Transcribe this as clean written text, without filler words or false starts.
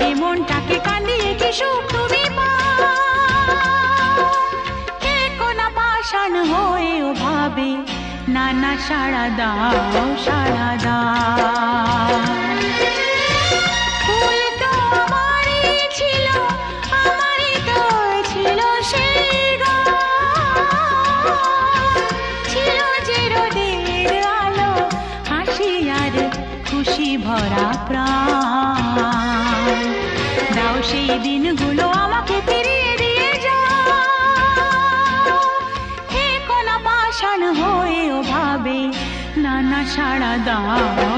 এ মনটাকে কান্দিয়ে কি সুখ তুমি কোনা পাষাণ হয়েও ভাবে না না সাড়া দাও সাড়া দাও। ফুল তো আমারই ছিল, আমারই তো ছিল সেই ছিল যে রোদের আলো, হাসি আর খুশি ভরা প্রাণ। দাও সেই দিনগুলো আমাকে ফিরিয়ে দিয়ে যাও। হে কোনা পাষাণ হয়েও ভাবে না না সাড়া দাও